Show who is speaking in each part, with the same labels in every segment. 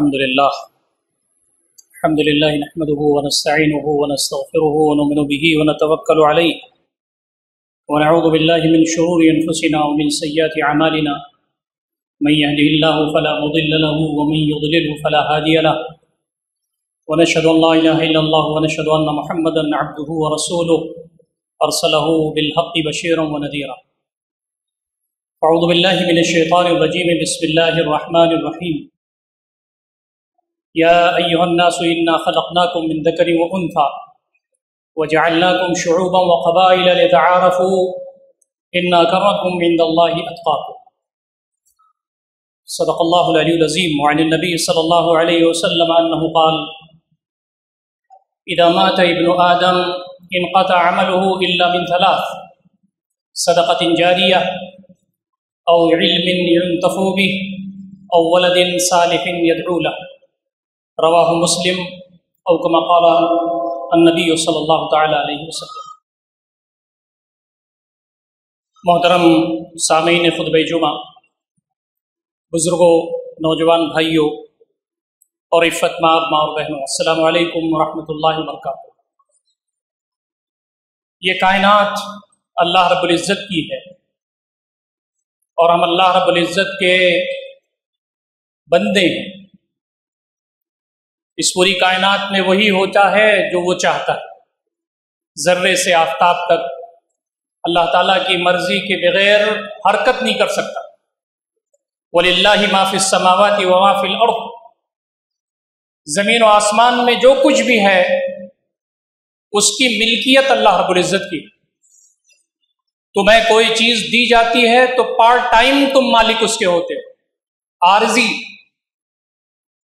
Speaker 1: الحمد لله نحمده ونستعينه ونستغفره ونؤمن به ونتوكل عليه ونعوذ بالله من شرور أنفسنا ومن سيئات أعمالنا من يهده الله فلا مضل له ومن يضلله فلا هادي له ونشهد أن لا إله إلا الله ونشهد أن محمدا عبده ورسوله أرسله بالحق بشيرا ونذيرا. أعوذ بالله من الشيطان الرجيم. بسم الله الرحمن الرحيم. يا أيها الناس إنا خلقناكم من ذكر وأنثى وجعلناكم شعوبا وقبائل لتعارفوا إن أكرمكم عند الله أتقاكم. صدق الله العلي العظيم. وعن النبي صلى الله عليه وسلم أنه قال: إذا مات ابن آدم انقطع عمله إلا من ثلاث: صدقة جارية أو علم ينتفع به أو ولد صالح يدعو له. رواہ مسلم او کما قال النبی صلی اللہ تعالی علیہ وسلم. محترم سامعین خطبہ جمعہ، بزرگوں، نوجوان بھائیوں اور عفت ماں اور بہنوں، السلام علیکم ورحمۃ اللہ وبرکاتہ. یہ کائنات اللہ رب العزت کی ہے اور ہم اللہ رب العزت کے بندے ہیں. اس پوری کائنات میں وہی ہوتا ہے جو وہ چاہتا ہے. ذرے سے آفتاب تک اللہ تعالیٰ کی مرضی کے بغیر حرکت نہیں کر سکتا. وَلِلَّهِ مَا فِي السَّمَاوَاتِ وَمَا فِي الْأَرْضِ. زمین و آسمان میں جو کچھ بھی ہے اس کی ملکیت اللہ رب العزت کی. تمہیں کوئی چیز دی جاتی ہے تو پارٹ ٹائم تم مالک اس کے ہوتے ہو، عارضی.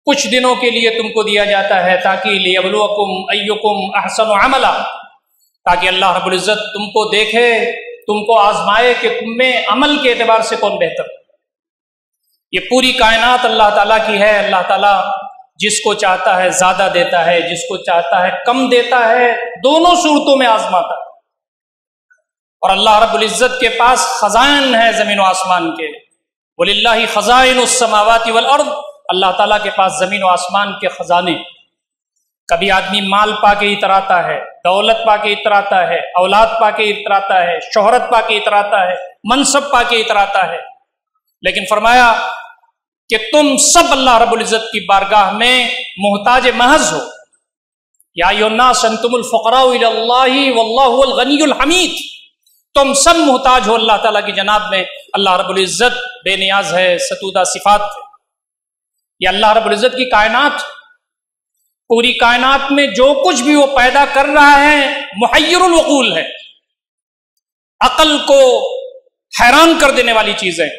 Speaker 1: کچھ دنوں کے لیے تم کو دیا جاتا ہے تاکہ لیبلوکم ایکم احسن عملا، تاکہ اللہ رب العزت تم کو دیکھے، تم کو آزمائے کہ تم میں عمل کے اعتبار سے کون بہتر. یہ پوری کائنات اللہ تعالیٰ کی ہے. اللہ تعالیٰ جس کو چاہتا ہے زیادہ دیتا ہے، جس کو چاہتا ہے کم دیتا ہے، دونوں صورتوں میں آزماتا ہے. اور اللہ رب العزت کے پاس خزائن ہے زمین و آسمان کے. وَلِلَّهِ خَزَائِنُ السَّمَاوَاتِ وَالْأَرْضِ. اللہ تعالیٰ کے پاس زمین و آسمان کے خزانے. کبھی آدمی مال پا کے اتراتا ہے، دولت پا کے اتراتا ہے، اولاد پا کے اتراتا ہے، شہرت پا کے اتراتا ہے، منصب پا کے اتراتا ہے، لیکن فرمایا کہ تم سب اللہ رب العزت کی بارگاہ میں محتاج محض ہو. یا ایھا الناس انتم الفقراء الی اللہ واللہ هو الغنی الحمید. تم سب محتاج ہو اللہ تعالیٰ کی جناب میں. اللہ رب العزت بے نیاز ہے، ستودہ صفات ہے. یہ اللہ رب العزت کی کائنات، پوری کائنات میں جو کچھ بھی وہ پیدا کر رہا ہے محیر العقول ہے، عقل کو حیران کر دینے والی چیزیں.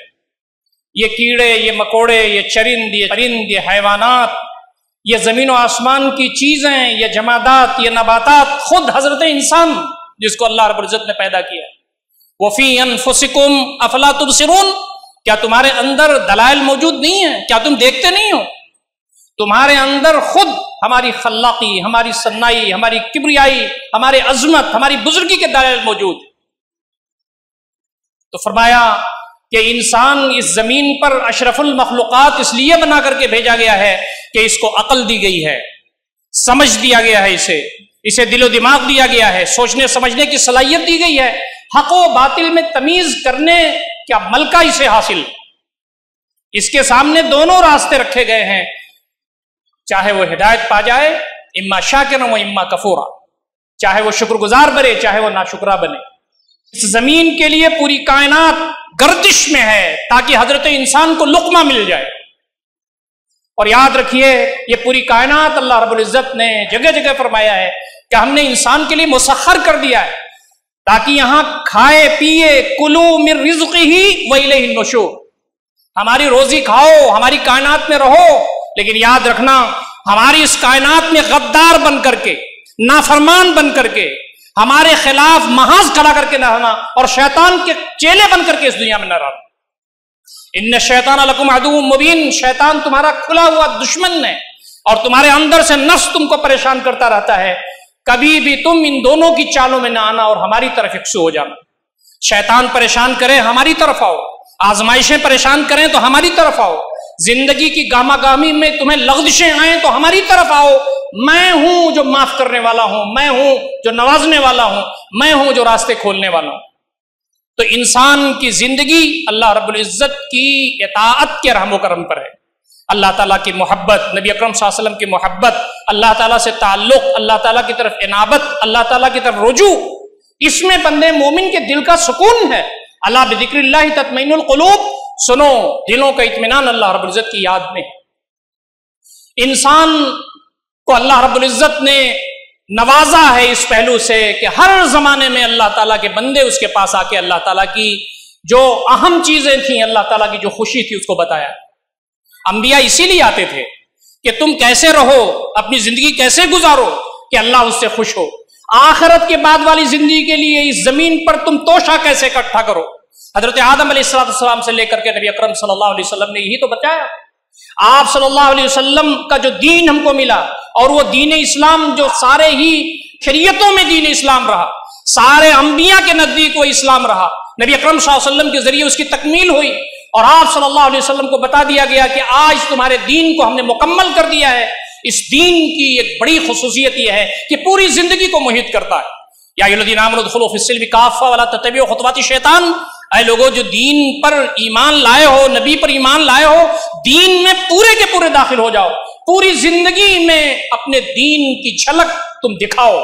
Speaker 1: یہ کیڑے، یہ مکوڑے، یہ چرند، یہ پرند، یہ حیوانات، یہ زمین و آسمان کی چیزیں، یہ جمادات، یہ نباتات، خود حضرت انسان جس کو اللہ رب العزت نے پیدا کیا. وَفِي أَنفُسِكُمْ أَفَلَا تُبْصِرُونَ. کیا تمہارے اندر دلائل موجود نہیں ہیں؟ کیا تم دیکھتے نہیں ہو؟ تمہارے اندر خود ہماری خلاقی، ہماری صنائی، ہماری کبریائی، ہماری عظمت، ہماری بزرگی کے دلائل موجود ہیں. تو فرمایا کہ انسان اس زمین پر اشرف المخلوقات اس لیے بنا کر کے بھیجا گیا ہے کہ اس کو عقل دی گئی ہے، سمجھ دیا گیا ہے، اسے دل و دماغ دیا گیا ہے، سوچنے سمجھنے کی صلاحیت دی گئی ہے، حق و باطل میں تمیز کرنے کیا ملکہ اسے حاصل. اس کے سامنے دونوں راستے رکھے گئے ہیں، چاہے وہ ہدایت پا جائے، اما شاکرا و اما کفورا، چاہے وہ شکر گزار بنے، چاہے وہ ناشکرا بنے. اس زمین کے لیے پوری کائنات گردش میں ہے تاکہ حضرت انسان کو لقمہ مل جائے. اور یاد رکھیے یہ پوری کائنات اللہ رب العزت نے جگہ جگہ فرمایا ہے کہ ہم نے انسان کے لیے مسخر کر دیا ہے تاکہ یہاں کھائے پیے، کلو من رزقہ وإلیہ النشور. ہماری روزی کھاؤ، ہماری کائنات میں رہو، لیکن یاد رکھنا ہماری اس کائنات میں غدار بن کر کے، نافرمان بن کر کے، ہمارے خلاف محاذ کھڑا کر کے نہ رہنا اور شیطان کے چیلے بن کر کے اس دنیا میں نہ رہنا. ان الشیطان لکم عدو مبین. شیطان تمہارا کھلا ہوا دشمن ہے اور تمہارے اندر سے نفس تم کو پریشان کرتا رہتا ہے. کبھی بھی تم ان دونوں کی چالوں میں نہ آنا اور ہماری طرف یکسو ہو جانا. شیطان پریشان کرے ہماری طرف آؤ، آزمائشیں پریشان کریں تو ہماری طرف آؤ. زندگی کی گاما گامی میں تمہیں لغزشیں آئیں تو ہماری طرف آؤ، میں ہوں جو معاف کرنے والا ہوں، میں ہوں جو نوازنے والا ہوں، میں ہوں جو راستے کھولنے والا ہوں۔ تو انسان کی زندگی اللہ رب العزت کی اطاعت کے رحم و کرم پر ہے، اللہ تعالیٰ کی محبت، نبی اکرم صلی اللہ علیہ وسلم کی محبت، اللہ تعالیٰ سے تعلق، اللہ تعالیٰ کی طرف انابت، اللہ تعالیٰ کی طرف رجوع، اس میں بندے مومن کے دل کا سکون ہے۔ اللہ بذکر اللہ تطمئن القلوب، سنو دلوں کا اطمینان اللہ رب العزت کی یاد میں ہے۔ انسان کو اللہ رب العزت نے نوازا ہے اس پہلو سے کہ ہر زمانے میں اللہ تعالیٰ کے بندے اس کے پاس آ کے اللہ تعالیٰ کی جو اہم چیزیں تھیں، اللہ تعالیٰ کی جو خوشی تھی اس کو بتایا۔ انبیاء اسی لیے آتے تھے کہ تم کیسے رہو، اپنی زندگی کیسے گزارو کہ اللہ اس سے خوش ہو، آخرت کے بعد والی زندگی کے لیے اس زمین پر تم توشہ کیسے اکٹھا کرو۔ حضرت آدم علیہ السلام سے لے کر کے نبی اکرم صلی اللہ علیہ وسلم نے یہی تو بتایا۔ آپ صلی اللہ علیہ وسلم کا جو دین ہم کو ملا، اور وہ دین اسلام جو سارے ہی شریعتوں میں دین اسلام رہا، سارے انبیاء کے نزدیک وہ اسلام رہا، نبی اکرم صلی اللہ علیہ وسلم کے ذریعے اس کی تکمیل ہوئی، اور آپ صلی اللہ علیہ وسلم کو بتا دیا گیا کہ آج تمہارے دین کو ہم نے مکمل کر دیا ہے۔ اس دین کی ایک بڑی خصوصیت یہ ہے کہ پوری زندگی کو محیط کرتا ہے۔ یا ایھا الذین آمنوا ادخلوا فی السلم کافۃ ولا تتبعوا خطوات الشیطان، اے لوگوں جو دین پر ایمان لائے ہو، نبی پر ایمان لائے ہو، دین میں پورے کے پورے داخل ہو جاؤ، پوری زندگی میں اپنے دین کی جھلک تم دکھاؤ۔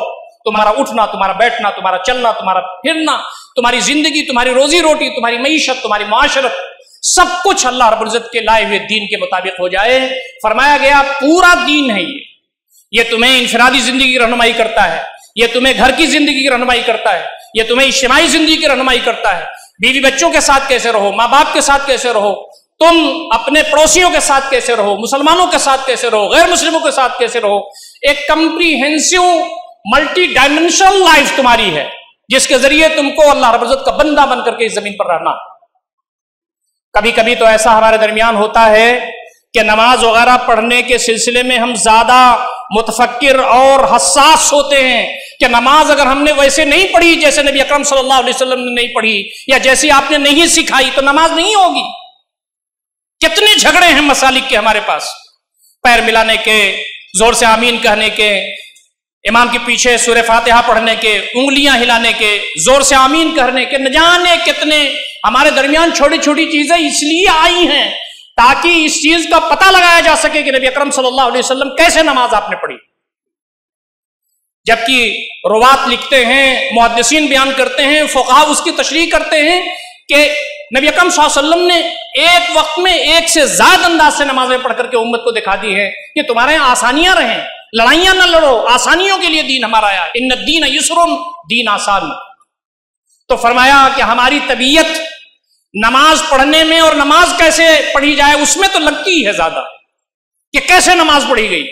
Speaker 1: تمہارا اٹھنا، تمہارا بیٹھنا، تمہارا چلنا، تمہارا پھرنا، تمہاری زندگی، تمہاری روزی روٹی، تمہاری معیشت، تمہاری معاشرت، سب کچھ اللہ رب العزت کے لائے ہوئے دین کے مطابق ہو جائے۔ فرمایا گیا پورا دین ہے یہ تمہیں انفرادی زندگی کی رہنمائی کرتا ہے، یہ تمہیں گھر کی زندگی کی رہنمائی کرتا ہے، یہ تمہیں اجتماعی زندگی کی رہنمائی کرتا ہے، بیوی بچوں کے ساتھ کیسے رہو، ماں باپ کے ساتھ کیسے رہو، تم اپنے پڑوسیوں کے ساتھ کیسے رہو، مسلمانوں کے ساتھ کیسے رہو، غیر مسلموں کے ساتھ کیسے رہو۔ ایک کمپریہنسو ملٹی ڈائمینشنل لائف تمہاری ہے، جس کے ذریعے تم کو اللہ رب العزت کا بندہ بن کر کے اس زمین پر رہنا۔ کبھی کبھی تو ایسا ہمارے درمیان ہوتا ہے کہ نماز وغیرہ پڑھنے کے سلسلے میں ہم زیادہ متفکر اور حساس ہوتے ہیں کہ نماز اگر ہم نے ویسے نہیں پڑھی جیسے نبی اکرم صلی اللہ علیہ وسلم نے نہیں پڑھی، یا جیسی آپ نے نہیں سکھائی، تو نماز نہیں ہوگی۔ کتنے جھگڑے ہیں مسالک کے ہمارے پاس، پیر ملانے کے، زور سے آمین کہنے کے، امام کے پیچھے سورہ فاتحہ پڑھنے کے، انگلیاں ہلانے کے، زور سے آمین کہنے کے، نہ جانے کتنے ہمارے درمیان چھوٹی چھوٹی چیزیں اس لیے آئی ہیں تاکہ اس چیز کا پتہ لگایا جا سکے کہ نبی اکرم صلی اللہ علیہ وسلم کیسے نماز آپ نے پڑھی۔ جبکہ روات لکھتے ہیں، محدثین بیان کرتے ہیں، فقہاء اس کی تشریح کرتے ہیں کہ نبی اکرم صلی اللہ علیہ وسلم نے ایک وقت میں ایک سے زائد انداز سے نمازیں پڑھ کر کے امت کو دکھا دی ہے کہ تمہارے یہاں آسانیاں رہیں، لڑائیاں نہ لڑو، آسانیوں کے لیے دین ہمارا آیا، ان الدین یسر، دین آسان۔ تو فرمایا کہ ہماری طبیعت نماز پڑھنے میں اور نماز کیسے پڑھی جائے اس میں تو لگتی ہے زیادہ، کہ کیسے نماز پڑھی گئی،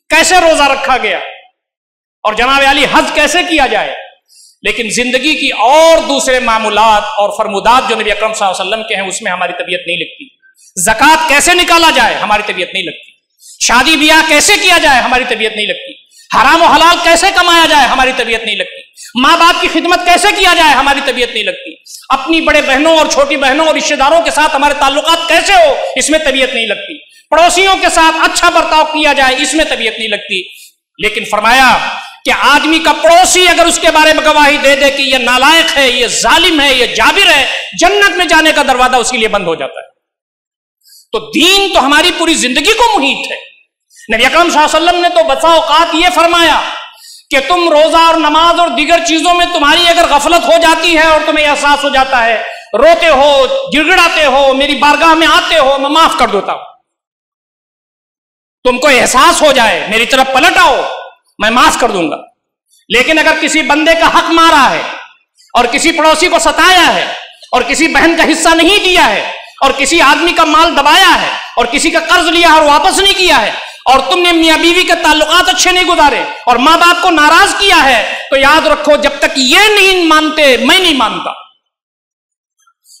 Speaker 1: کیسے روزہ رکھا گیا، اور جناب علی حج کیسے کیا جائے۔ لیکن زندگی کی اور دوسرے معمولات اور فرمودات جو نبی اکرم صلی اللہ علیہ وسلم کے ہیں اس میں ہماری طبیعت نہیں لگتی۔ زکوٰۃ کیسے نکالا جائے ہماری طبیعت نہیں لگتی، شادی بیاہ کیسے کیا جائے ہماری طبیعت نہیں لگتی، حرام و حلال کیسے کمایا جائے ہماری طبیعت نہیں لگتی، ماں باپ کی خدمت کیسے کیا جائے ہماری طبیعت نہیں لگتی، اپنی بڑے بہنوں اور چھوٹی بہنوں اور رشتہ داروں کے ساتھ ہمارے تعلقات کیسے ہو اس میں طبیعت نہیں لگتی، پڑوسیوں کے ساتھ اچھا برتاؤ کیا جائے اس میں طبیعت نہیں لگتی۔ لیکن فرمایا کہ آدمی کا پڑوسی اگر اس کے بارے میں گواہی دے دے کہ یہ نالائق ہے، یہ ظالم ہے، یہ جابر ہے، جنت میں جانے کا دروازہ اس کے لیے بند ہو جاتا ہے۔ تو دین تو ہماری پوری زندگی کو محیط ہے۔ نبی اکرم صلی اللہ علیہ وسلم نے تو بسا اوقات یہ فرمایا کہ تم روزہ اور نماز اور دیگر چیزوں میں تمہاری اگر غفلت ہو جاتی ہے اور تمہیں احساس ہو جاتا ہے، روتے ہو، گڑگڑاتے ہو، میری بارگاہ میں آتے ہو، میں معاف کر دیتا ہوں۔ تم کو احساس ہو جائے، میری طرف پلٹ آؤ، میں معاف کر دوں گا۔ لیکن اگر کسی بندے کا حق مارا ہے اور کسی پڑوسی کو ستایا ہے اور کسی بہن کا حصہ نہیں دیا ہے اور کسی آدمی کا مال دبایا ہے اور کسی کا قرض لیا اور واپس نہیں کیا ہے اور تم نے میاں بیوی کے تعلقات اچھے نہیں گزارے اور ماں باپ کو ناراض کیا ہے، تو یاد رکھو جب تک یہ نہیں مانتے میں نہیں مانتا۔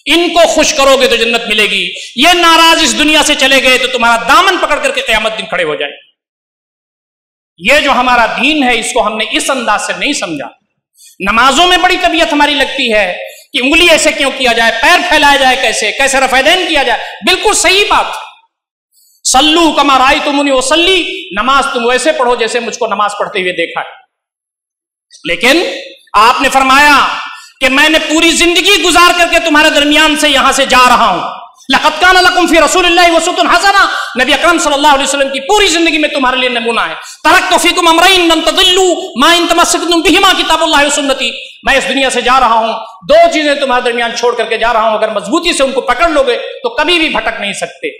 Speaker 1: ان کو خوش کرو گے تو جنت ملے گی، یہ ناراض اس دنیا سے چلے گئے تو تمہارا دامن پکڑ کر کے قیامت دن کھڑے ہو جائیں۔ یہ جو ہمارا دین ہے اس کو ہم نے اس انداز سے نہیں سمجھا۔ نمازوں میں بڑی طبیعت ہماری لگتی ہے کہ انگلی ایسے کیوں کیا جائے، پیر پھیلایا جائے، کیسے رفع یدین کیا جائے، بالکل صحیح بات۔ सल्लू कमा रायतुमुनी उसल्ली, नमाज तुम वैसे पढ़ो जैसे मुझको नमाज पढ़ते हुए देखा है। लेकिन आपने फरमाया कि मैंने पूरी जिंदगी गुजार करके तुम्हारे दरमियान से यहां से जा रहा हूं। लक़द कान लकुम फी रसूलिल्लाहि उसवतुन हसना, नबी अकरम सल्लल्लाहु अलैहि वसल्लम की पूरी जिंदगी में तुम्हारे लिए नमूना है। तरक्तु फीकुम अमरैन लन तदिल्लू मा इन तमस्सकतुम बिहिमा किताबुल्लाहि व सुन्नती, मैं इस दुनिया से जा रहा हूं, दो चीजें तुम्हारे दरमियान छोड़ करके जा रहा हूं, अगर मजबूती से उनको पकड़ लोगे तो कभी भी भटक नहीं सकते।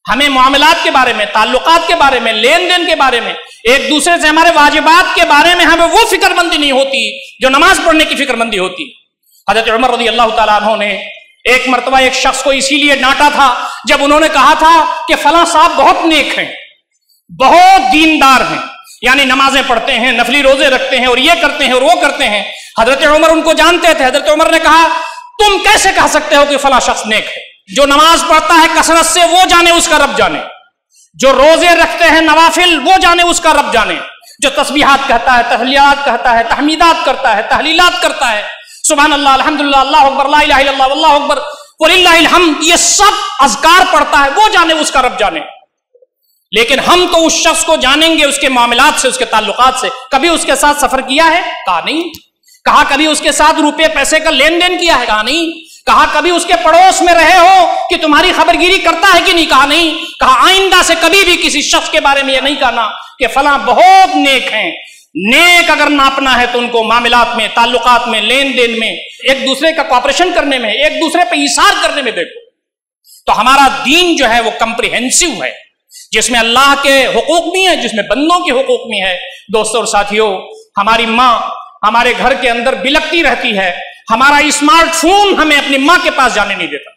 Speaker 1: हमें मामलात के बारे में, ताल्लुकात के बारे में, लेन देन के बारे में, एक दूसरे से हमारे वाजिबात के बारे में हमें वो फिक्रमंदी नहीं होती जो नमाज पढ़ने की फिक्रमंदी होती। हजरत उमर रज़ी अल्लाह तआला अन्हु ने एक मर्तबा एक शख्स को इसीलिए डांटा था जब उन्होंने कहा था कि फलां साहब बहुत नेक हैं, बहुत दीनदार हैं, यानी नमाजें पढ़ते हैं, नफली रोजे रखते हैं और ये करते हैं और वो करते हैं। हजरत उमर उनको जानते थे। हजरत उमर ने कहा, तुम कैसे कह सकते हो कि फलां शख्स नेक है? जो नमाज पढ़ता है कसरत से वो जाने उसका रब जाने, जो रोजे रखते हैं नवाफिल वो जाने उसका रब जाने, जो तस्बीहात कहता है, तहलियात कहता है, तहमीदात करता है, तहलीलात करता है, सुभान अल्लाह, अल्हम्दुलिल्लाह, अल्लाहु अकबर, ला इलाहा इल्लल्लाह, वल्लाहु अकबर, वलिल्लाहिल हम्द, ये सब अज़कार पढ़ता है, वो जाने उसका रब जाने। लेकिन हम तो उस शख्स को जानेंगे उसके मामलात से, उसके ताल्लुकात से। कभी उसके साथ सफर किया है? कहा नहीं। कहा कभी उसके साथ रुपये पैसे का लेन देन किया है? कहा नहीं। कहा कभी उसके पड़ोस में रहे हो कि तुम्हारी खबरगिरी करता है कि नहीं? कहा नहीं। कहा आइंदा से कभी भी किसी शख्स के बारे में यह नहीं कहना कि फलां बहुत नेक हैं। नेक अगर नापना है तो उनको मामलात में, ताल्लुकात में, लेन देन में, एक दूसरे का कॉपरेशन करने में, एक दूसरे पर ईसार करने में देखो। तो हमारा दीन जो है वो कंप्रिहेंसिव है, जिसमें अल्लाह के हुकूक भी हैं, जिसमें बंदों के हुकूक भी है। दोस्तों और साथियों, हमारी माँ हमारे घर के अंदर बिलकती रहती है, हमारा स्मार्टफोन हमें अपनी माँ के पास जाने नहीं देता।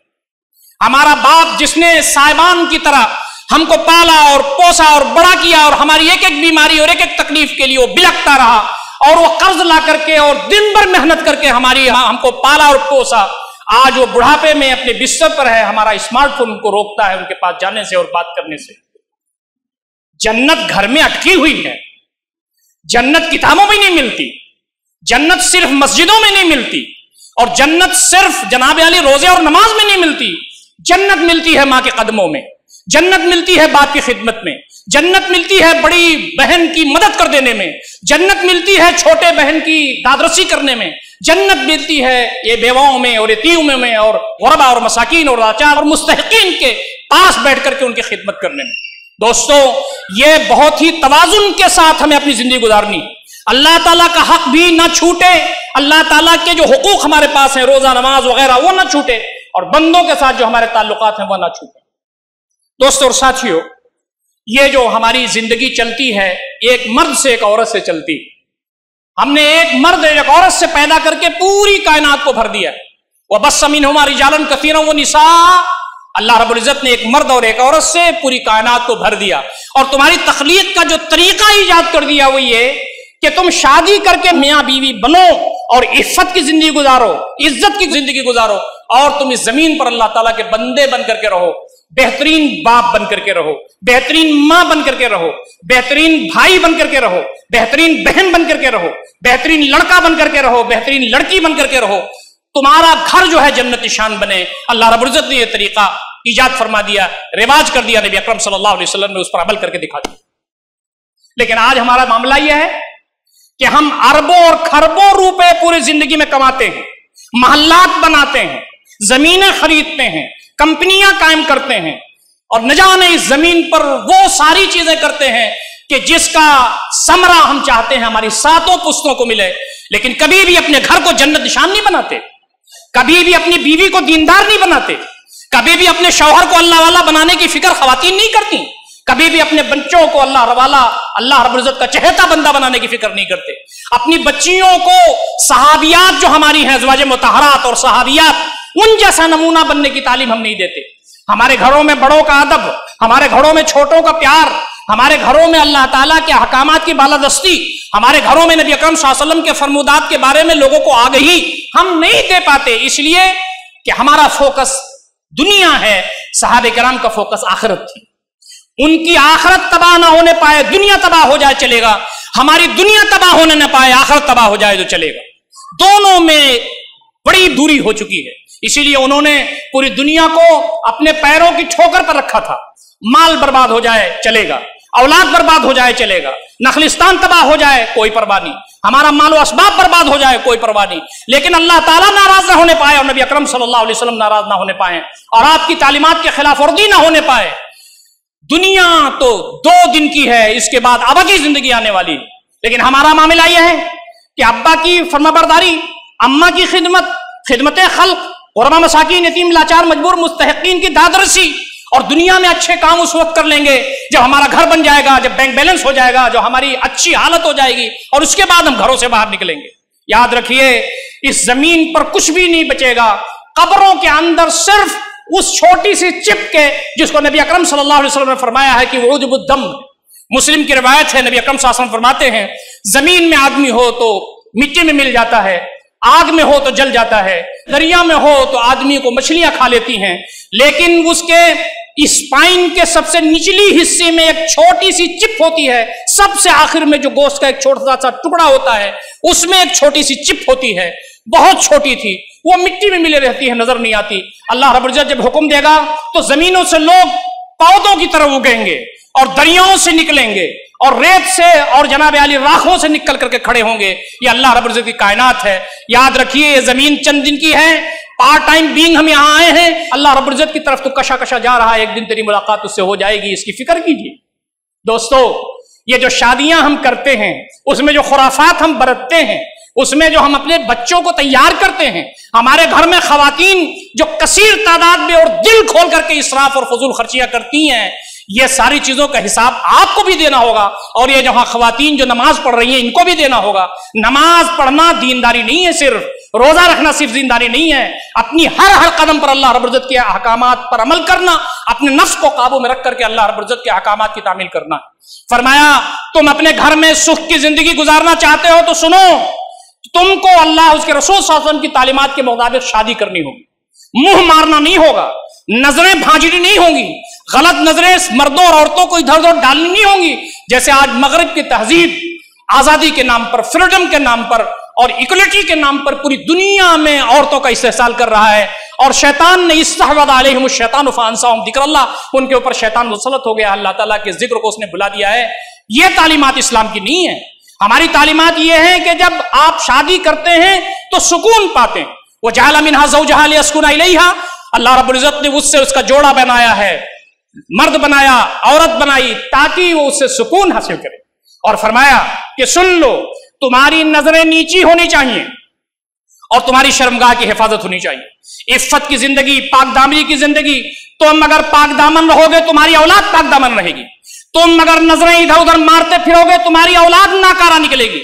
Speaker 1: हमारा बाप जिसने साहिबान की तरह हमको पाला और पोसा और बड़ा किया और हमारी एक एक बीमारी और एक एक तकलीफ के लिए वो बिलकता रहा और वो कर्ज ला करके और दिन भर मेहनत करके हमको पाला और पोसा, आज वो बुढ़ापे में अपने बिस्तर पर है, हमारा स्मार्टफोन उनको रोकता है उनके पास जाने से और बात करने से। जन्नत घर में अटकी हुई है, जन्नत किताबों में नहीं मिलती, जन्नत सिर्फ मस्जिदों में नहीं मिलती, और जन्नत सिर्फ जनाब अली रोजे और नमाज में नहीं मिलती। जन्नत मिलती है माँ के कदमों में, जन्नत मिलती है बाप की खिदमत में, जन्नत मिलती है बड़ी बहन की मदद कर देने में, जन्नत मिलती है छोटे बहन की दादरसी करने में, जन्नत मिलती है ये बेवाओं में और यतीमों में और गुरबा और मसाकीन और लाचार और मुस्तहिकीन के पास बैठ करके उनकी खिदमत करने में। दोस्तों, ये बहुत ही तवाजुन के साथ हमें अपनी जिंदगी गुजारनी, अल्लाह ताला का हक भी ना छूटे, अल्लाह ताला के जो हुकूक हमारे पास हैं, रोजा नमाज वगैरह, वो ना छूटे, और बंदों के साथ जो हमारे ताल्लुकात हैं वो ना छूटे। दोस्तों और साथियों, ये जो हमारी जिंदगी चलती है, एक मर्द से एक औरत से चलती है। हमने एक मर्द एक औरत से पैदा करके पूरी कायनात को भर दिया। वह बस मिनहुमा रिजालन कसीरन व निसा, अल्लाह रब्बुल इज्जत ने एक मर्द और एक औरत से पूरी कायनात को भर दिया। और तुम्हारी तख्लीक का जो तरीका ईजाद कर दिया वो ये कि तुम शादी करके मियाँ बीवी बनो और इफ्फत की जिंदगी गुजारो, इज्जत की जिंदगी गुजारो, और तुम इस जमीन पर अल्लाह ताला के बंदे बन करके रहो, बेहतरीन बाप बन करके रहो, बेहतरीन माँ बन करके रहो, बेहतरीन भाई बन करके रहो, बेहतरीन बहन बन करके रहो, बेहतरीन लड़का बन करके रहो, बेहतरीन लड़की बन करके रहो। तुम्हारा घर जो है जन्नत निशान बने। अल्लाह रब्बुल इज्जत ने यह तरीका ईजाद फरमा दिया, रिवाज कर दिया, नबी अकरम सल्लल्लाहु अलैहि वसल्लम ने उस पर अमल करके दिखा दिया। लेकिन आज हमारा मामला यह है कि हम अरबों और खरबों रुपए पूरी जिंदगी में कमाते हैं, महल्लात बनाते हैं, जमीनें खरीदते हैं, कंपनियां कायम करते हैं, और न जाने इस जमीन पर वो सारी चीजें करते हैं कि जिसका समरा हम चाहते हैं हमारी सातों पुश्तों को मिले। लेकिन कभी भी अपने घर को जन्नत निशान नहीं बनाते, कभी भी अपनी बीवी को दीनदार नहीं बनाते, कभी भी अपने शौहर को अल्लाह वाला बनाने की फिक्र खवातीन नहीं करती, कभी भी अपने बच्चों को अल्लाह वाला, अल्लाह रब्बुल इज्जत का चहेता बंदा बनाने की फिक्र नहीं करते। अपनी बच्चियों को सहाबियात जो हमारी हैं, अज़वाज मुतहरात और सहाबियात, उन जैसा नमूना बनने की तालीम हम नहीं देते। हमारे घरों में बड़ों का अदब, हमारे घरों में छोटों का प्यार, हमारे घरों में अल्लाह ताला के अहकामात की बालादस्ती, हमारे घरों में नबी अकरम सल्लल्लाहु अलैहि वसल्लम के फरमुदात के बारे में लोगों को आगही हम नहीं दे पाते, इसलिए कि हमारा फोकस दुनिया है, सहाबे किराम का फोकस आखिरत थी। उनकी आखिरत तबाह ना होने पाए, दुनिया तबाह हो जाए चलेगा, हमारी दुनिया तबाह होने न पाए, आखिरत तबाह हो जाए तो चलेगा। दोनों में बड़ी दूरी हो चुकी है, इसीलिए उन्होंने पूरी दुनिया को अपने पैरों की ठोकर पर रखा था। माल बर्बाद हो जाए चलेगा, औलाद बर्बाद हो जाए चलेगा, नखलिस्तान तबाह हो जाए कोई परवाह नहीं, हमारा मालो असबाब बर्बाद हो जाए कोई परवाह नहीं, लेकिन अल्लाह ताला नाराज ना होने पाए और नबी अकरम सल्लल्लाहु अलैहि वसल्लम नाराज ना होने पाए और आपकी तालीमात के खिलाफ वर्जी ना होने पाए। दुनिया तो 2 दिन की है, इसके बाद अबदी जिंदगी आने वाली, लेकिन हमारा मामला यह है कि अब्बा की फरमाबरदारी, अम्मा की खिदमत, खिदमत खल्क, गुरबा मसाकीन, यतीम, लाचार, मजबूर, मुस्तहिकीन की दादरसी, और दुनिया में अच्छे काम उस वक्त कर लेंगे जब हमारा घर बन जाएगा, जब बैंक बैलेंस हो जाएगा, जो हमारी अच्छी हालत हो जाएगी, और उसके बाद हम घरों से बाहर निकलेंगे। याद रखिए, इस जमीन पर कुछ भी नहीं बचेगा, कब्रों के अंदर सिर्फ उस छोटी सी चिप के, जिसको नबी अकरम सल्लल्लाहु अलैहि वसल्लम ने फरमाया है कि उजुबुद्दम, मुस्लिम की रिवायत है, नबी अकरम सल्लल्लाहु अलैहि वसल्लम फरमाते हैं, जमीन में आदमी हो तो मिट्टी में मिल जाता है, आग में हो तो जल जाता है, दरिया में हो तो आदमी को मछलियां खा लेती हैं, लेकिन उसके स्पाइन के सबसे निचली हिस्से में एक छोटी सी चिप होती है, सबसे आखिर में जो गोश्त का एक छोटा सा टुकड़ा होता है, उसमें एक छोटी सी चिप होती है, बहुत छोटी थी, वो मिट्टी में मिले रहती है, नजर नहीं आती। अल्लाह रब्बुल इज्जत जब हुक्म देगा तो जमीनों से लोग पौधों की तरह उगेंगे और दरियाओं से निकलेंगे और रेत से और जनाब आली राखों से निकल करके खड़े होंगे। ये अल्लाह रब्बुल इज्जत की कायनात है। याद रखिए, ये जमीन चंद दिन की है, पार्ट टाइम बीइंग हम यहाँ आए हैं, अल्लाह रब्बुल इज्जत की तरफ तो कशा कशा जा रहा है, एक दिन तेरी मुलाकात उससे हो जाएगी, इसकी फिक्र कीजिए। दोस्तों, ये जो शादियां हम करते हैं, उसमें जो खुराफात हम बरतते हैं, उसमें जो हम अपने बच्चों को तैयार करते हैं, हमारे घर में खवातीन जो कसीर तादाद में और दिल खोल करके इसराफ और फजूल खर्चियां करती हैं, ये सारी चीजों का हिसाब आपको भी देना होगा। और ये जो खवातीन जो नमाज पढ़ रही हैं, इनको भी देना होगा। नमाज पढ़ना दीनदारी नहीं है, सिर्फ रोजा रखना सिर्फ दीनदारी नहीं है, अपनी हर कदम पर अल्लाह रब्बुल इज्जत के अहकामात पर अमल करना, अपने नफ्स को काबू में रख करके अल्लाह रब्बुल इज्जत के अहकामात की तामील करना। फरमाया, तुम अपने घर में सुख की जिंदगी गुजारना चाहते हो तो सुनो, तुमको अल्लाह उसके रसूल सल्लल्लाहु अलैहि वसल्लम की तालीमात के मुताबिक शादी करनी होगी, मुंह मारना नहीं होगा, नजरें भांजनी नहीं होंगी, गलत नजरें मर्दों और औरतों को इधर उधर डालनी नहीं होंगी। जैसे आज मगरिब की तहजीब आजादी के नाम पर, फ्रीडम के नाम पर और इक्वलिटी के नाम पर पूरी दुनिया में औरतों का इस्तेहसाल कर रहा है, और शैतान ने इस्तहवज़ अलैहिम शैतान फ़अन्साहुम ज़िक्रुल्लाह, उनके ऊपर शैतान मुसल्लत हो गया, अल्लाह ताला के जिक्र को उसने भुला दिया है। यह तालीमात इस्लाम की नहीं है। हमारी तालीमात यह है कि जब आप शादी करते हैं तो सुकून पाते हैं। वो जअल मिनहा ज़ौजहा लियस्कुना इलैहा, अल्लाह रब्बुल इज्जत ने उससे उसका जोड़ा बनाया है, मर्द बनाया, औरत बनाई, ताकि वो उससे सुकून हासिल करे। और फरमाया कि सुन लो, तुम्हारी नजरें नीची होनी चाहिए और तुम्हारी शर्मगाह की हिफाजत होनी चाहिए। इफ्फत की जिंदगी, पाकदामनी की जिंदगी। तुम अगर पाकदामन रहोगे, तुम्हारी औलाद पाकदामन रहेगी। तुम अगर नजरें इधर उधर मारते फिरोगे, तुम्हारी औलाद नाकारा निकलेगी।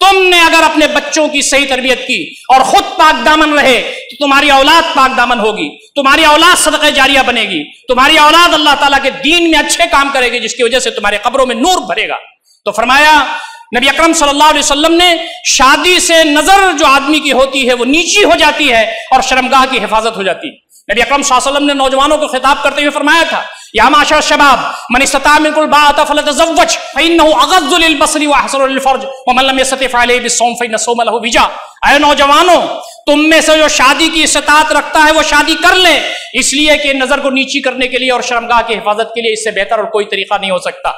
Speaker 1: तुमने अगर अपने बच्चों की सही तरबियत की और खुद पाकदामन रहे तो तुम्हारी औलाद पाकदामन होगी, तुम्हारी औलाद सदक़ा जारिया बनेगी, तुम्हारी औलाद अल्लाह ताला के दीन में अच्छे काम करेगी, जिसकी वजह से तुम्हारे कब्रों में नूर भरेगा। तो फरमाया नबी अकरम सल्लल्लाहु अलैहि वसल्लम ने, शादी से नजर जो आदमी की होती है वो नीची हो जाती है और शर्मगाह की हिफाजत हो जाती है। नबी अकरम सल्लल्लाहु अलैहि वसल्लम ने नौजवानों को खिताब करते हुए फरमाया था, या माशर शबाब मन इस्तता मिनकुल बाअत फलयतज़व्वज फइन्नहु अग़ज़्ज़ु लिलबसरि व अहसनु लिलफ़र्ज व मन लम यस्तति फ़अलैहि बिस्सौम फइन्न सौम लहु विजा। ऐ नौजवानों, तुम में से जो शादी की इस्तात रखता है वो शादी कर ले, इसलिए कि नजर को नीची करने के लिए और शर्मगाह की हिफाजत के लिए इससे बेहतर और कोई तरीका नहीं हो सकता।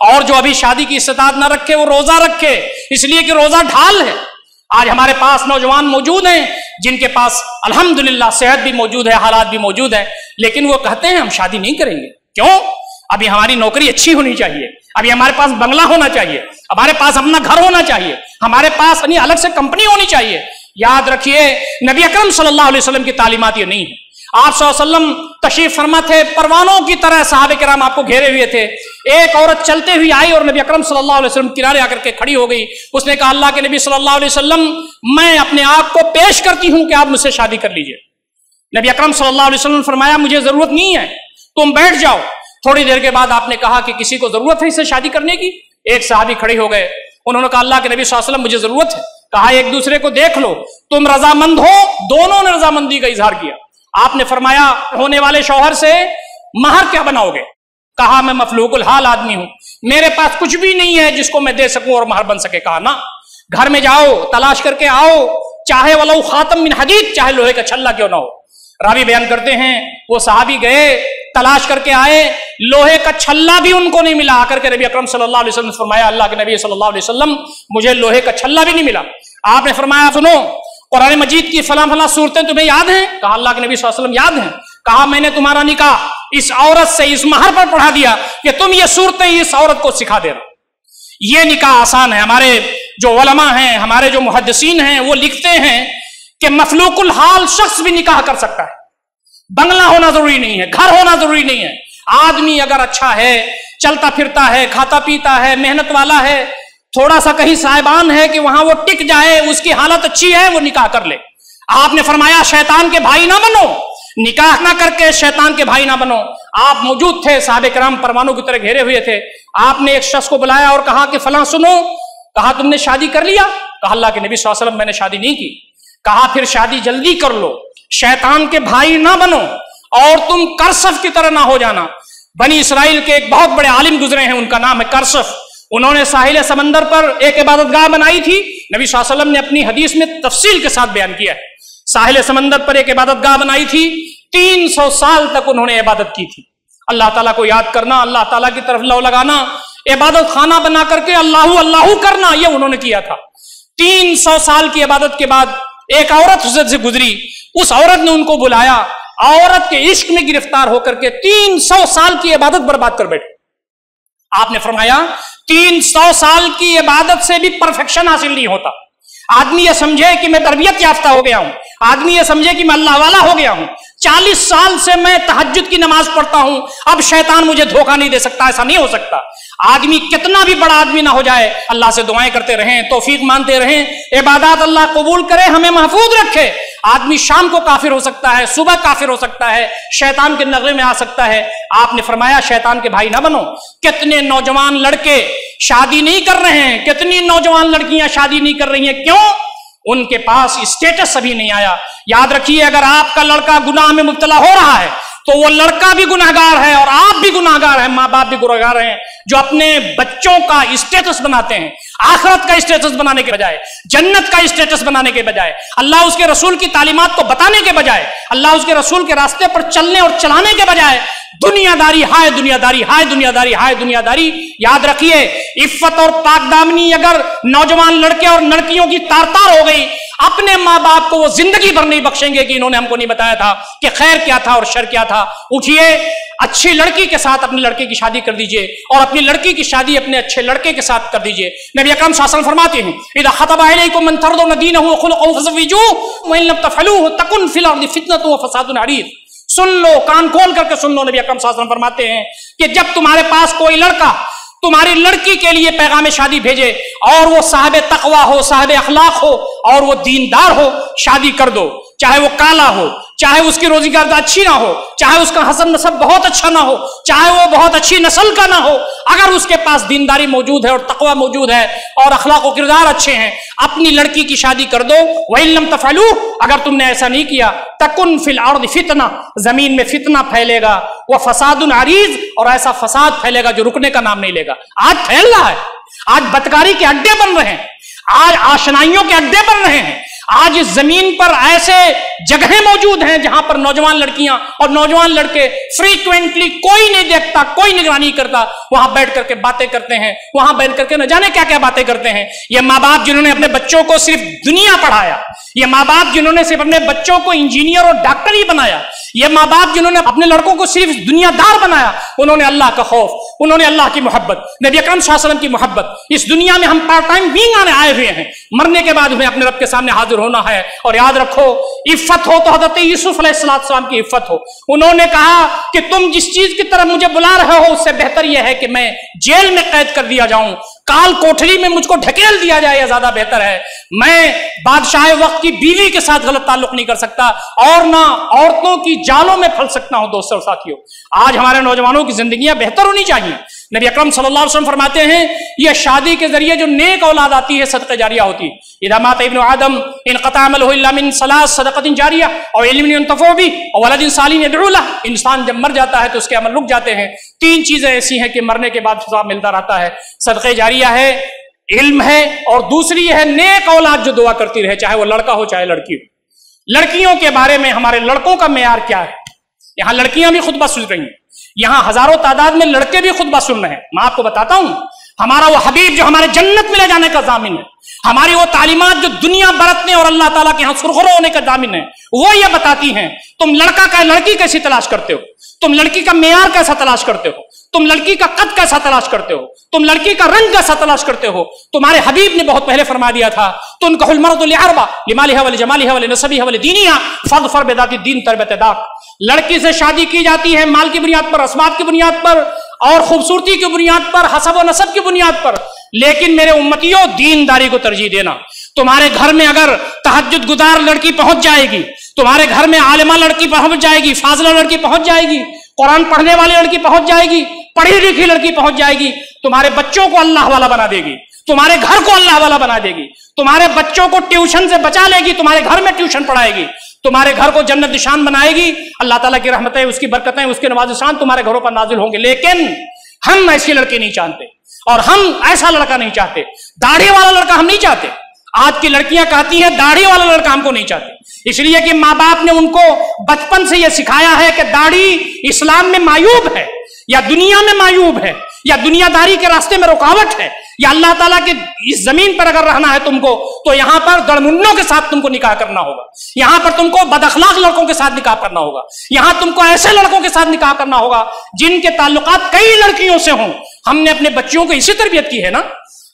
Speaker 1: और जो अभी शादी की इस्तात ना रखे वो रोजा रखे, इसलिए कि रोजा ढाल है। आज हमारे पास नौजवान मौजूद हैं जिनके पास अल्हम्दुलिल्लाह सेहत भी मौजूद है, हालात भी मौजूद है, लेकिन वो कहते हैं हम शादी नहीं करेंगे। क्यों? अभी हमारी नौकरी अच्छी होनी चाहिए, अभी हमारे पास बंगला होना चाहिए, हमारे पास अपना घर होना चाहिए, हमारे पास अलग से कंपनी होनी चाहिए। याद रखिए, नबी अकरम सल्लल्लाहु अलैहि वसल्लम की तालीमात ये नहीं है। आप सल्लल्लाहु अलैहि वसल्लम तशरीफ फरमा थे, परवानों की तरह सहाबे किराम आपको घेरे हुए थे। एक औरत चलते हुई आई और नबी अकरम सल्लल्लाहु अलैहि वसल्लम किनारे आकर के खड़ी हो गई। उसने कहा, अल्लाह के नबी सल्लल्लाहु अलैहि वसल्लम, मैं अपने आप को पेश करती हूं कि आप मुझसे शादी कर लीजिए। नबी अकरम सल्लल्लाहु अलैहि वसल्लम ने फरमाया, मुझे जरूरत नहीं है, तुम बैठ जाओ। थोड़ी देर के बाद आपने कहा कि किसी को जरूरत है इससे शादी करने की? एक सहाबी खड़े हो गए, उन्होंने कहा, अल्लाह के नबी सल्लल्लाहु अलैहि वसल्लम, मुझे जरूरत है। कहा, एक दूसरे को देख लो, तुम रजामंद हो? दोनों ने रजामंदी का इजहार किया। आपने फरमाया, होने वाले शौहर से महर क्या बनाओगे? कहा, मैं मफलूकुल हाल आदमी हूं, मेरे पास कुछ भी नहीं है जिसको मैं दे सकूं और महर बन सके। कहा, ना, घर में जाओ, तलाश करके आओ, चाहे वलौ खातम मिन हदीद, चाहे लोहे का छल्ला क्यों ना हो। रावी बयान करते हैं, वो सहाबी गए, तलाश करके आए, लोहे का छल्ला भी उनको नहीं मिला। आकर के नबी अकरम सल्लल्लाहु अलैहि वसल्लम ने फरमाया, अल्लाह के नबी सल्लल्लाहु अलैहि वसल्लम, मुझे लोहे का छल्ला भी नहीं मिला। आपने फरमाया, सुनो, कुरान मजीद की फलां फलां सूरतें तुम्हें याद हैं? कहा अल्लाह के नबी सल्लल्लाहु अलैहि वसल्लम याद हैं। कहा मैंने तुम्हारा निकाह इस औरत से इस महर पर पढ़ा दिया कि तुम ये सूरतें इस औरत को सिखा देना। ये निकाह आसान है। हमारे जो उलमा हैं, हमारे जो मुहद्दिसीन हैं, वो लिखते हैं कि मखलूकुल हाल शख्स भी निकाह कर सकता है। बंगला होना जरूरी नहीं है, घर होना जरूरी नहीं है। आदमी अगर अच्छा है, चलता फिरता है, खाता पीता है, मेहनत वाला है, थोड़ा सा कहीं साहिबान है कि वहां वो टिक जाए, उसकी हालत अच्छी है, वो निकाह कर ले। आपने फरमाया शैतान के भाई ना बनो, निकाह ना करके शैतान के भाई ना बनो। आप मौजूद थे, साहबे किराम परमाणु की तरह घेरे हुए थे। आपने एक शख्स को बुलाया और कहा कि फलां सुनो। कहा तुमने शादी कर लिया? कहा अल्लाह के नबी सल्लल्लाहु अलैहि वसल्लम मैंने शादी नहीं की। कहा फिर शादी जल्दी कर लो, शैतान के भाई ना बनो और तुम करसफ की तरह ना हो जाना। बनी इसराइल के एक बहुत बड़े आलिम गुजरे हैं, उनका नाम है करसफ। उन्होंने साहिल समंदर पर एक इबादतगाह बनाई थी। नबी सल्लल्लाहु अलैहि वसल्लम ने अपनी हदीस में तफसील के साथ बयान किया है। साहिल समंदर पर एक इबादतगाह बनाई थी, 300 साल तक उन्होंने इबादत की थी। अल्लाह ताला को याद करना, अल्लाह ताला की तरफ लौ लगाना, इबादत खाना बना करके अल्लाहू अल्लाहू करना, यह उन्होंने किया था। 300 साल की इबादत के बाद एक औरत से गुजरी, उस औरत ने उनको बुलाया। औरत के इश्क में गिरफ्तार होकर के 300 साल की इबादत बर्बाद कर बैठे। आपने फरमाया 300 साल की इबादत से भी परफेक्शन हासिल नहीं होता। आदमी ये समझे कि मैं तरबियत याफ्ता हो गया हूं, आदमी ये समझे कि मैं अल्लाह वाला हो गया हूं, 40 साल से मैं तहज्जुद की नमाज पढ़ता हूं, अब शैतान मुझे धोखा नहीं दे सकता। ऐसा नहीं हो सकता। आदमी कितना भी बड़ा आदमी ना हो जाए, अल्लाह से दुआएं करते रहें, तौफीक मांगते रहें, इबादत अल्लाह कबूल करे, हमें महफूज रखे। आदमी शाम को काफिर हो सकता है, सुबह काफिर हो सकता है, शैतान के नगरे में आ सकता है। आपने फरमाया शैतान के भाई ना बनो। कितने नौजवान लड़के शादी नहीं कर रहे हैं, कितनी नौजवान लड़कियां शादी नहीं कर रही हैं, क्यों? उनके पास स्टेटस अभी नहीं आया। याद रखिए, अगर आपका लड़का गुनाह में मुब्तला हो रहा है तो वो लड़का भी गुनाहगार है और आप भी गुनाहगार हैं, माँ बाप भी गुनाहगार हैं, जो अपने बच्चों का स्टेटस बनाते हैं, आखिरत का स्टेटस बनाने के बजाय, जन्नत का स्टेटस बनाने के बजाय, अल्लाह उसके रसूल की तालीमात को बताने के बजाय, अल्लाह उसके रसूल के रास्ते पर चलने और चलाने के बजाय दुनियादारी, हाय दुनियादारी, हाय दुनियादारी, हाय दुनियादारी। याद रखिए, इफ्फत और पाकदामनी अगर नौजवान लड़के और लड़कियों की तार तार हो गई, अपने माँ बाप को वो जिंदगी भर नहीं बख्शेंगे कि इन्होंने हमको नहीं बताया था कि खैर क्या था और शर क्या था। उठिए, अच्छी लड़की के साथ अपने लड़के की शादी कर दीजिए और अपनी लड़की की शादी अपने अच्छे लड़के के साथ कर दीजिए। नबी अकरम सल्लल्लाहु अलैहि वसल्लम फरमाते हैं, इज़ा खतबा अलैकुम मन तरदौना दीनहु व खुलुक़हु फज़व्विजूहु व इन लम तफ़अलूहु तकुन फ़िल अर्दि फ़ितनतुन व फ़सादुन अरीज़। सुन लो, कान खोल करके सुन लो। नबी अकरम सल्लल्लाहु अलैहि वसल्लम फरमाते हैं कि जब तुम्हारे पास कोई लड़का तुम्हारी लड़की के लिए पैगाम शादी भेजे और वो साहिब तकवा हो, साहिब अखलाक हो और वो दीनदार हो, शादी कर दो। चाहे वो काला हो, चाहे उसकी रोजगार अच्छी ना हो, चाहे उसका हसन नसब बहुत अच्छा ना हो, चाहे वो बहुत अच्छी नस्ल का ना हो, अगर उसके पास दीनदारी मौजूद है और तकवा मौजूद है और अखलाक और किरदार अच्छे हैं, अपनी लड़की की शादी कर दो। वइन लम तफअलू, अगर तुमने ऐसा नहीं किया, तकुन फिल अर्द फितना, जमीन में फितना फैलेगा, वह फसादुन अरीज, और ऐसा फसाद फैलेगा जो रुकने का नाम नहीं लेगा। आज फैल रहा है, आज बदकारी के अड्डे बन रहे हैं, आज आशनाइयों के अड्डे बन रहे हैं। आज इस जमीन पर ऐसे जगहें मौजूद हैं जहां पर नौजवान लड़कियां और नौजवान लड़के फ्रीक्वेंटली, कोई नहीं देखता, कोई निगरानी करता, वहां बैठ करके बातें करते हैं, वहां बैठ करके न जाने क्या क्या बातें करते हैं। ये माँ बाप जिन्होंने अपने बच्चों को सिर्फ दुनिया पढ़ाया, ये माँ बाप जिन्होंने सिर्फ अपने बच्चों को इंजीनियर और डॉक्टर ही बनाया, ये माँ बाप जिन्होंने अपने लड़कों को सिर्फ दुनियादार बनाया, उन्होंने अल्लाह का खौफ, उन्होंने अल्लाह की मोहब्बत, नबी अकरम सल्लल्लाहु अलैहि वसल्लम की मोहब्बत, इस दुनिया में हम पार्ट टाइम बीइंग आने आए हुए हैं, मरने के बाद हमें अपने रब के सामने हाजिर होना है। और याद रखो, इफ्फत हो तो हज़रत यूसुफ अलैहिस्सलाम की इफ्फत हो। उन्होंने कहा कि तुम जिस चीज की तरफ मुझे बुला रहे हो उससे बेहतर यह है कि मैं जेल में कैद कर दिया जाऊं, काल कोठरी में मुझको ढकेल दिया जाए, यह ज्यादा बेहतर है। मैं बादशाह वक्त की बीवी के साथ गलत ताल्लुक नहीं कर सकता और ना औरतों की जालों में फंस सकता हूं। दोस्तों और साथियों, आज हमारे नौजवानों की जिंदगियां बेहतर होनी चाहिए। नबी अकरम सल्लल्लाहु अलैहि वसल्लम फरमाते हैं, यह शादी के जरिए जो नेक औलाद आती है, सदक़े जारिया होती है। इज़ा माता इब्नु आदम इनक़ता अमलुहु इल्ला मिन सलास सदक़तिन जारिया और इल्मिन यंतफ़उ बिही और वलदिन सालिहिन यदअू लह। इंसान जब मर जाता है तो उसके अमल रुक जाते हैं। 3 चीजें ऐसी हैं कि मरने के बाद सवाब मिलता रहता है। सदक़े जारिया है, इल्म है, और दूसरी है नेक औलाद जो दुआ करती रहे, चाहे वो लड़का हो चाहे लड़की हो। लड़कियों के बारे में हमारे लड़कों का मेयार क्या है? यहां लड़कियां भी खुतबा सुन रही हैं, یہاں ہزاروں تعداد میں لڑکے بھی خطبہ سن رہے ہیں. میں آپ کو بتاتا ہوں ہمارا وہ حبیب جو ہمارے جنت میں لے جانے کا ضامن ہے, ہماری وہ تعلیمات جو دنیا برتنے اور اللہ تعالیٰ کے یہاں سرخرو ہونے کا ضامن ہے, وہ یہ بتاتی ہیں تم لڑکی کیسی تلاش کرتے ہو, تم لڑکی کا معیار کیسا تلاش کرتے ہو, تم لڑکی کا قد کیسا تلاش کرتے ہو, تم لڑکی کا رنگ کیسا تلاش کرتے ہو. تمہارے حبیب نے بہت پہلے فرما دیا تھا تنکح المرأة لأربع لمالها ولجمالها ولنسبها ولدینها فاظفر بذات الدین تربت یداک. لڑکی سے شادی کی جاتی ہے مال کی بنیاد پر, اسباب کی بنیاد پر اور خوبصورتی کی بنیاد پر, حسب و نسب کی بنیاد پر, لیکن میرے امتیوں دینداری کو ترجیح دینا. تمہارے گھر میں اگر تہجد گزار لڑکی پہنچ جائے گی, تمہارے گھر میں عالمہ لڑکی پہنچ جائے گی, فاضلہ لڑکی پہنچ جائے گی, قرآن پڑھنے والی لڑکی پہنچ جائے گی, پڑھی لکھی لڑکی پہنچ جائے گی, تمہارے بچوں کو اللہ والا بنا دے گی, تمہارے گھر کو اللہ والا بنا دے گی, تمہارے بچوں کو ٹیوشن سے بچا لے گی, تمہارے گھر میں ٹیوشن پڑھائے گی, تمہارے گھر کو جنت نشان بنائے گی. اللہ تعالیٰ کی رحمتیں, اس کی برکتیں, اس کے نوازشان تمہارے گھروں پر نازل ہوں گے. لیکن ہم ایسی لڑکی نہیں چاہتے اور ہم ایسا لڑکا نہیں چاہتے, داڑھی والا لڑکا ہم نہیں چاہتے. آج کی لڑکیاں کہتی ہیں داڑھی والا لڑکا ہم کو نہیں چاہتے, اس لیے کہ ماں باپ نے ان کو بچپن سے یہ سکھایا ہے کہ داڑھی اسلام میں معیوب ہے, یا دنیا میں معیوب ہے, یا دنیا داری کے راستے میں رکاوٹ ہے, یا اللہ تعالیٰ کے اس زمین پر اگر رہنا ہے تم کو تو یہاں پر گڑمنوں کے ساتھ تم کو نکاح کرنا ہوگا, یہاں پر تم کو بد اخلاق لڑکوں کے ساتھ نکاح کرنا ہوگا, یہاں تم کو ایسے لڑکوں کے ساتھ نکاح کرنا ہوگا جن کے تعلقات کئی لڑکیوں سے ہوں. ہم نے اپنے بچیوں کو اسی تربیت کی ہے نا.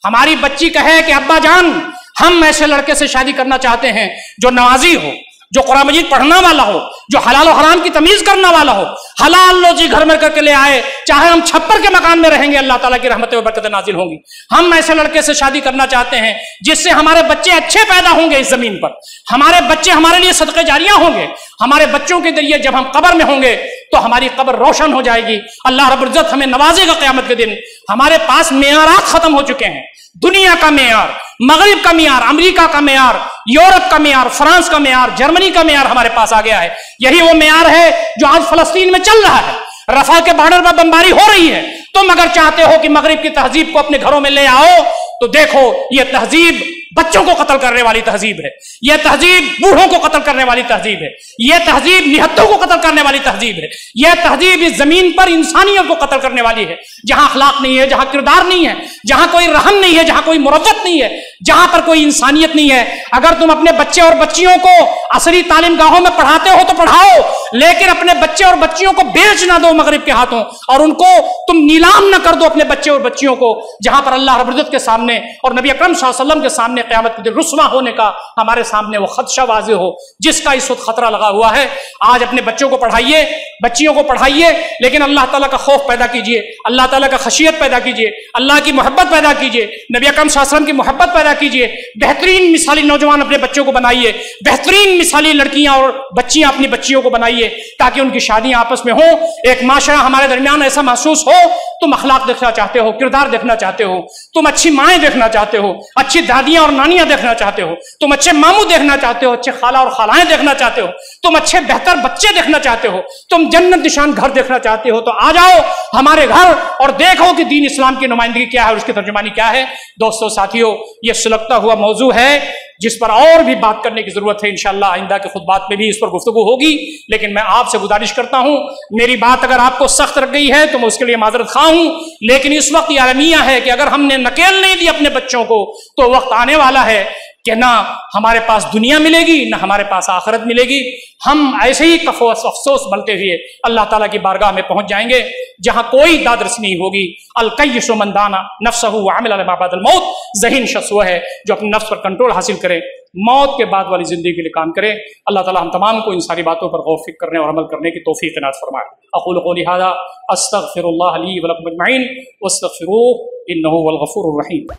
Speaker 1: ہماری بچی کہے کہ ابا جان ہم ایسے لڑکے سے شادی کرنا چاہتے ہیں جو نمازی ہو, جو قرآن مجید پڑھنا والا ہو, جو حلال و حرام کی تمیز کرنا والا ہو, حلال لو جی گھر میں کر کے لے آئے, چاہے ہم چھپر کے مکان میں رہیں گے اللہ تعالیٰ کی رحمتیں و برکتیں نازل ہوں گی. ہم ایسے لڑکے سے شادی کرنا چاہتے ہیں جس سے ہمارے بچے اچھے پیدا ہوں گے اس زمین پر, ہمارے بچے ہمارے لیے صدقے جاریہ ہوں گے, ہمارے بچوں کے ذریعے جب ہم قبر میں ہوں گے تو ہماری قبر روشن ہو جائے گی. اللہ رب العزت ہمیں نوازے گا قیامت کے دن. ہمارے پاس معیارات ختم ہو چکے ہیں, دنیا کا معیار, مغرب کا معیار, امریکہ کا معیار, یورپ کا معیار, فرانس کا معیار, جرمنی کا معیار ہمارے پاس آ گیا ہے. یہی وہ معیار ہے جو آج فلسطین میں چل رہا ہے, رفح کے بارڈر پر بمباری ہو رہی ہے. تم اگر چاہتے ہو کہ مغرب کی تہذیب کو اپنے گھروں میں لے آؤ تو دیکھو یہ تہذیب بچوں کو قتل کرنے والی تہذیب ہے, یہ تہذیب بوڑھوں کو قتل کرنے والی تہذیب ہے, یہ تہذیب نہتوں کو قتل کرنے والی تہذیب ہے, یہ تہذیب اس زمین پر انسانیت کو قتل کرنے والی ہے. جہاں اخلاق نہیں ہے, جہاں کردار نہیں ہے, جہاں کوئی رحم نہیں ہے, جہاں کوئی مروت نہیں ہے, جہاں پر کوئی انسانیت نہیں ہے. اگر تم اپنے بچے اور بچیوں کو عصری تعلیم گاہوں میں پڑھاتے ہو تو پڑھاؤ, لیکن اپنے بچے اور بچیوں کو بیچ نہ دو مغرب کے ہاتھوں, اور ان کو تم نیلام نہ کر دو اپنے بچے اور بچیوں کو, جہاں پر اللہ رب العزت کے سامنے اور نبی اکرم صلی اللہ علیہ وسلم کے سامنے قیامت کے دن رسوا ہونے کا ہمارے سامنے وہ خدشہ واضح ہو جس کا اس وقت خطرہ لگا ہوا ہے. آج اپنے بچوں کو پڑھائیے, بچیوں کو پڑھائیے, لیکن اللہ تعالیٰ کا خوف پیدا کیجیے, اللہ تعالیٰ کا خشیت پیدا کیجیے, اللہ کی محبت پیدا کیجیے, نبی اکرم صلی اللہ علیہ وسلم کی محبت پیدا کیجیے. بہترین مثالی نوجوان اپنے بچوں کو بنائیے, بہترین مثالی لڑکیاں اور بچیاں اپنی بچیوں کو بنائیے تاکہ ان کی شادیاں آپس میں ہوں, ایک معاشرہ ہمارے درمیان ایسا محسوس ہو. تم اخلاق دیکھنا چاہتے ہو, کردار دیکھنا چاہتے ہو, تم اچھی مائیں دیکھنا چاہتے ہو, اچھی دادیاں اور نانیاں دیکھنا چاہتے ہو, تم اچھے ماموں دیکھنا چاہتے ہو, اچھے خالہ اور خالائیں دیکھنا چاہتے ہو, تم اچھے بہتر بچے دیکھنا چاہتے ہو, تم جنت نشان گھر دیکھنا چاہتے ہو, تو آ جاؤ ہمارے گھر اور دیکھو کہ دین اسلام کی نمائندگی کیا ہے اور اس کی ترجمانی کیا ہے. دوستو ساتھیو, یہ سلگتا ہوا موضوع ہے جس پر اور بھی بات کرنے کی ضرورت ہے. انشاءاللہ آئندہ کے خطبات میں بھی اس پر گفتگو ہوگی, لیکن میں آپ سے گزارش کرتا ہوں میری بات اگر آپ کو سخت لگ گئی ہے تو میں اس کے لیے معذرت خواہ ہوں, لیکن اس وقت یہ عالمیہ ہے کہ اگر ہم نے نکیل نہیں دی اپنے بچوں کو تو وقت آنے والا ہے کہ نہ ہمارے پاس دنیا ملے گی نہ ہمارے پاس آخرت ملے گی. ہم ایسے ہی کف و افسوس بنتے ہوئے اللہ تعالیٰ کی بارگاہ میں پہنچ جائیں گے جہاں کوئی دادرس نہیں ہوگی. القیس من دانا نفسہ وعمل لما بعد الموت, ذہین شخص وہ ہے جو اپنے نفس پر کنٹرول حاصل کرے, موت کے بعد والی زندگی کے لیے کام کرے. اللہ تعالیٰ ہم تمام کو ان ساری باتوں پر غور و فکر کرنے اور عمل کرنے کی توفیق عنایت فرمائے. اقول قولی ھذا استغفر اللہ لی ولکم اجمعین واستغفروہ انہ هو الغفور الرحیم.